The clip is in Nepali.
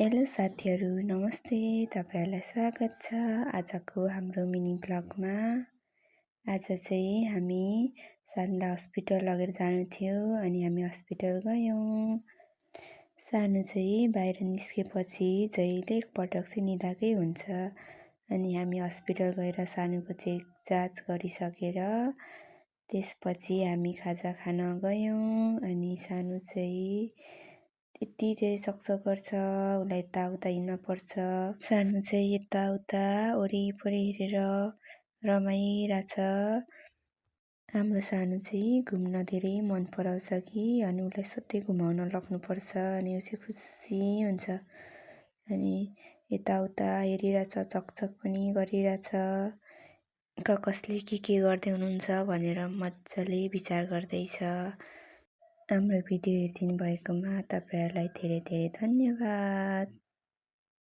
हेलो साथीहरू नमस्ते। तपाईँहरूलाई स्वागत छ आजको हाम्रो मिनी ब्लगमा। आज चाहिँ हामी सानुलाई हस्पिटल लगेर जानु थियो अनि हामी हस्पिटल गयौँ। सानु चाहिँ बाहिर निस्केपछि जहिले एकपटक चाहिँ निदाएकै हुन्छ अनि हामी हस्पिटल गएर सानुको चेक जाँच गरिसकेर त्यसपछि हामी खाजा खान गयौँ अनि सानु चाहिँ यति धेरै सकसक गर्छ, उसलाई यताउता हिँड्न पर्छ। सानु चाहिँ यताउता वरिपरि हेरेर रमाइरहेछ। हाम्रो सानु चाहिँ घुम्न धेरै मन पराउँछ कि अनि उसलाई सधैँ घुमाउन लग्नुपर्छ अनि ऊ चाहिँ खुसी हुन्छ अनि यताउता हेरिरहेछ, चकचक पनि गरिरहेछ। कसले के गर्दै हुनुहुन्छ भनेर मजाले विचार गर्दैछ। हाम्रो भिडियो हेरिदिनु भएकोमा तपाईँहरूलाई धेरै धेरै धन्यवाद।